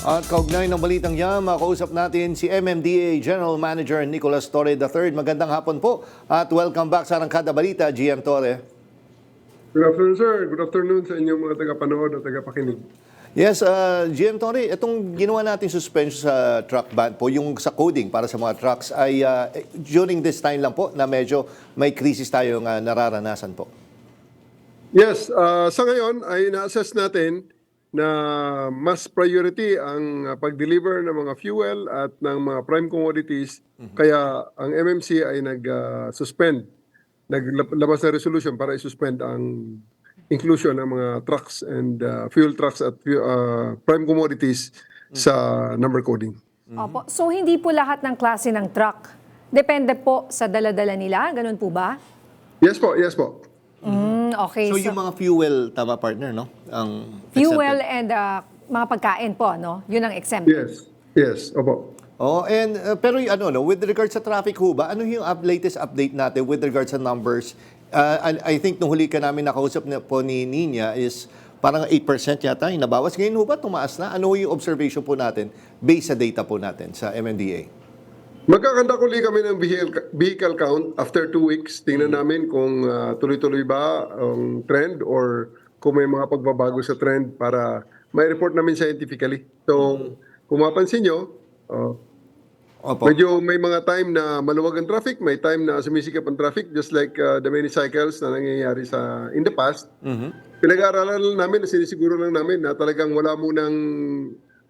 At kaugnay ng balitang yan, makausap natin si MMDA General Manager Nicolas Torre III. Magandang hapon po at welcome back sa Arangkada Balita, GM Torre. Good afternoon, sir. Good afternoon sa inyong mga tagapanood at tagapakinig. Yes, GM Torre, itong ginawa natin suspension sa truck ban po, yung sa coding para sa mga trucks ay during this time lang po na medyo may krisis tayong nararanasan po. Yes, sa ngayon ay na-assess natin na mas priority ang pag-deliver ng mga fuel at ng mga prime commodities. Kaya ang MMC ay nag-suspend, naglabas na resolution para i-suspend ang inclusion ng mga trucks and fuel trucks at prime commodities sa number coding. Opo. So hindi po lahat ng klase ng truck. Depende po sa dala-dala nila, ganun po ba? Yes po, yes po. Okay. So yung mga fuel, tama partner, no? Ang fuel exempted. and mga pagkain po, no? Yun ang exempted. Yes, yes, opo. Oh, and pero yung with regards sa traffic ho ba, ano yung latest update natin with regards sa numbers? I think nung huli ka namin nakausap po ni Nina is parang 8% yata yung nabawas. Ngayon ho ba tumaas na? Ano yung observation po natin based sa data po natin sa MMDA? Magkakanta uli kami ng vehicle count after 2 weeks. Tingnan namin kung tuloy-tuloy ba ang trend or kung may mga pagbabago sa trend para may report namin scientifically. So, kung mapansin nyo, Opo. medyo may mga time na maluwag ang traffic, may time na sumisikap ang traffic, just like the many cycles na nangyayari in the past. Pinag-aaralan namin, sinisiguro lang namin na talagang wala munang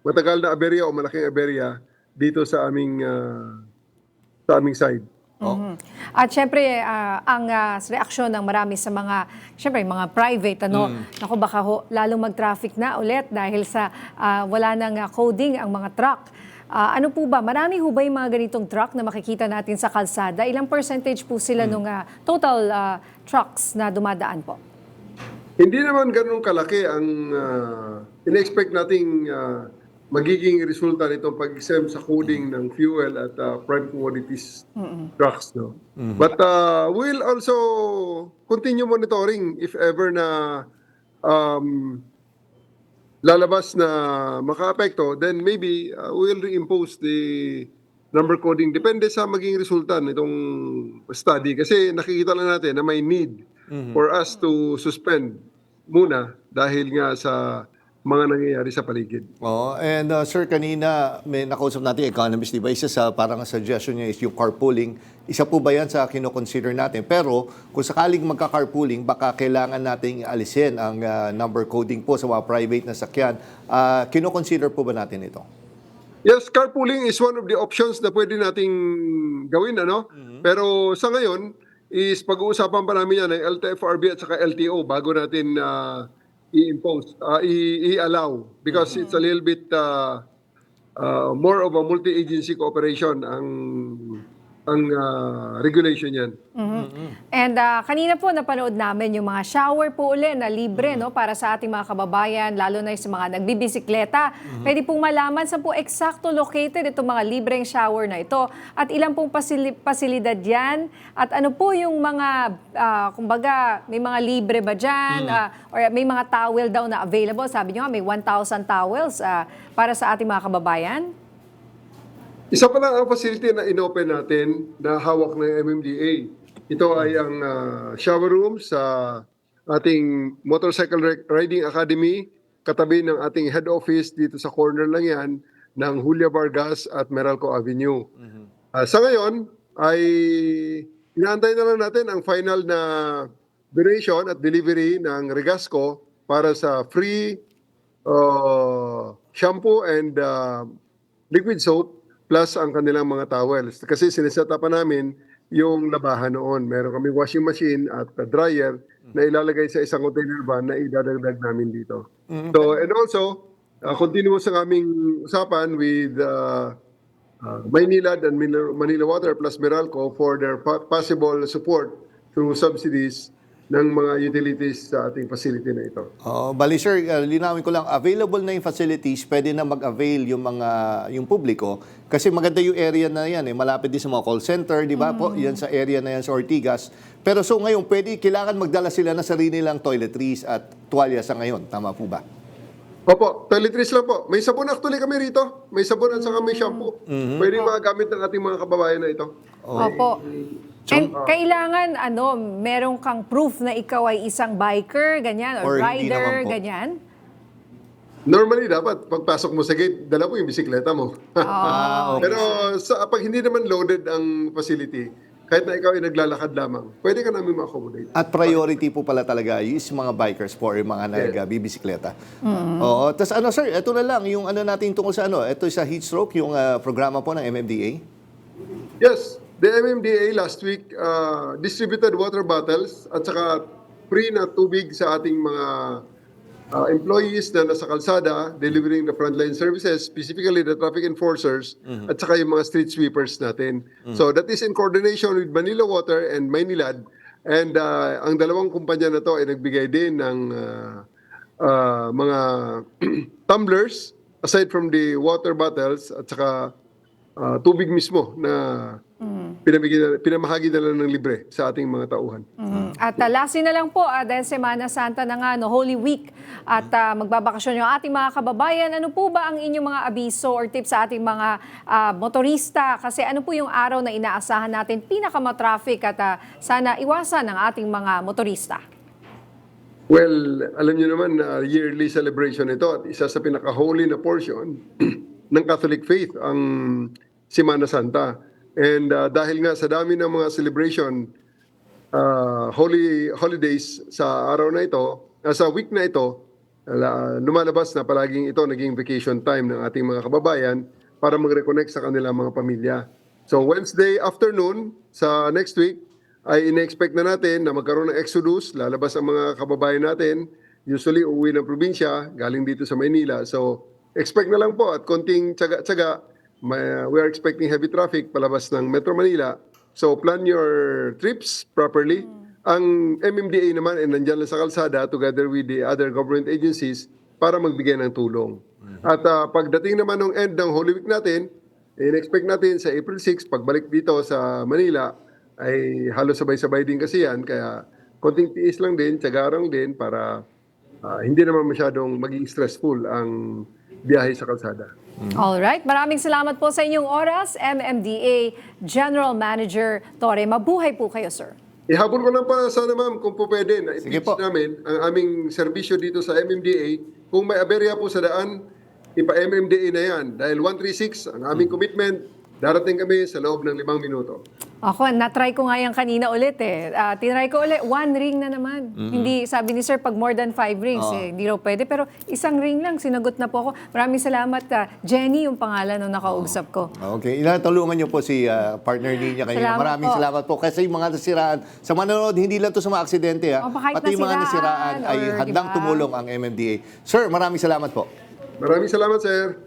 matagal na aberya o malaking aberya dito sa aming side. At syempre, ang reaksyon ng marami sa mga private, naku baka lalong mag-traffic na ulit dahil sa wala nang coding ang mga truck. Ano po ba, marami ho ba yung mga ganitong truck na makikita natin sa kalsada? Ilang percentage po sila nung total trucks na dumadaan po? Hindi naman ganun kalaki ang in-expect nating magiging resulta nitong pag-exempt sa coding ng fuel at prime commodities trucks. No? But we'll also continue monitoring if ever na lalabas na maka-apekto, then maybe we'll reimpose the number coding. Depende sa maging resulta nitong study. Kasi nakikita lang natin na may need for us to suspend muna dahil nga sa mga nangyayari sa paligid. Oh, and sir, kanina may nakausap natin economist, di ba? Isa sa parang suggestion niya is yung carpooling. Isa po ba yan sa kino-consider natin? Pero kung sakaling magka-carpooling, baka kailangan nating alisin ang number coding po sa mga private na sakyan. Kino-consider po ba natin ito? Yes, carpooling is one of the options na pwede nating gawin, ano? Pero sa ngayon, is pag-uusapan pa namin yan ng LTFRB at saka LTO bago natin i-impose, i-allow because it's a little bit more of a multi-agency cooperation ang regulation yan. And kanina po napanood namin yung mga shower po uli na libre para sa ating mga kababayan, lalo na sa mga nagbibisikleta. Pwede pong malaman saan po eksakto located itong mga libreng shower na ito at ilang pong pasilidad yan at ano po yung mga, kumbaga, may mga libre ba dyan or may mga towel daw na available. Sabi nyo nga, may 1,000 towels para sa ating mga kababayan. Isa pa lang ang facility na inopen natin na hawak ng MMDA. Ito ay ang shower room sa ating Motorcycle Riding Academy, katabi ng ating head office dito sa corner lang yan ng Julia Vargas at Meralco Avenue. Sa ngayon ay inaantay na lang natin ang final na donation at delivery ng Regasco para sa free shampoo and liquid soap plus ang kanilang mga towels. Kasi sineset up pa namin yung labahan noon. Meron kami washing machine at dryer na ilalagay sa isang container van na idadagdag namin dito. So, and also, continuous ang aming usapan with Maynilad and Manila Water plus Meralco for their possible support through subsidies ng mga utilities sa ating facility na ito. Bali sir, linawin ko lang, available na yung facilities, pwede na mag-avail yung publiko kasi maganda yung area na yan, malapit din sa mga call center, di ba po? Yan sa area na yan sa Ortigas. Pero so ngayon, kailangan magdala sila ng sarili nilang toiletries at tuwalya sa ngayon, tama po ba? Opo, toiletries lang po. May sabon actually kami rito. May sabon at saka may shampoo. Pwede magagamit ng ating mga kababayan na ito. Opo. And kailangan, meron kang proof na ikaw ay isang biker, ganyan, or Or hindi rider, naman po. ganyan? Normally, dapat pagpasok mo sa gate, dala mo yung bisikleta mo. Okay. Pero pag hindi naman loaded ang facility, kahit na ikaw ay naglalakad lamang, pwede ka namin ma-accommodate. At priority po pala talaga yung mga bikers po or yung mga nagbibisikleta. Oo. Tapos sir, ito na lang, yung natin tungkol sa ito sa heat stroke, yung programa po ng MMDA. Yes, the MMDA last week distributed water bottles at saka free na tubig sa ating mga employees na nasa kalsada delivering the frontline services, specifically the traffic enforcers at saka yung mga street sweepers natin. So that is in coordination with Manila Water and Maynilad, and ang dalawang kumpanya na to ay nagbigay din ng mga tumblers aside from the water bottles at saka tubig mismo na pinamahagi na lang ng libre sa ating mga tauhan. At lasin na lang po, dahil Semana Santa na nga, Holy Week, at magbabakasyon yung ating mga kababayan. Ano po ba ang inyong mga abiso or tips sa ating mga motorista? Kasi ano po yung araw na inaasahan natin pinakamatraffic at sana iwasan ng ating mga motorista? Well, alam niyo naman na yearly celebration ito at isa sa pinaka-holy na portion ng Catholic faith ang Semana Santa. And dahil nga sa dami ng mga celebration, holidays sa araw na ito, sa week na ito, lumalabas na palaging ito naging vacation time ng ating mga kababayan para mag-reconnect sa kanilang mga pamilya. So Wednesday afternoon sa next week, ay ina-expect na natin na magkaroon ng exodus, lalabas ang mga kababayan natin, usually uuwi ng probinsya, galing dito sa Maynila. So expect na lang po at konting tsaga-tsaga, we are expecting heavy traffic palabas ng Metro Manila. So plan your trips properly. Ang MMDA naman ay nandyan lang sa kalsada together with the other government agencies para magbigay ng tulong. At pagdating naman ng end ng Holy Week natin, in-expect natin sa April 6, pagbalik dito sa Manila, ay halos sabay-sabay din kasi yan. Kaya konting tiis lang din, tsagarang din para hindi naman masyadong maging stressful ang biyahe sa kalsada. Alright, maraming salamat po sa inyong oras, MMDA General Manager Torre. Mabuhay po kayo, sir. Ihabol ko lang pa sana ma'am kung po pwede na Sige i-pitch po. namin ang aming serbisyo dito sa MMDA. Kung may aberya po sa daan, ipa-MMDA na yan. Dahil 136 ang aming commitment, darating kami sa loob ng 5 minuto. Ako, na-try ko nga yan kanina ulit eh. Tinry ko ulit, 1 ring na naman. Hindi, sabi ni sir, pag more than 5 rings, hindi raw pwede. Pero isang ring lang, sinagot na po ako. Maraming salamat, Jenny, yung pangalan nung nakausap ko. Okay, ilatulungan niyo po si partner niya kanina. Salamat Maraming po. salamat po. Kasi yung mga nasiraan, sa manonood, hindi lang to sa mga aksidente. Kahit Pati yung mga nasiraan nasiraan ay or, handang diba? tumulong ang MMDA. Sir, maraming salamat po. Maraming salamat sir.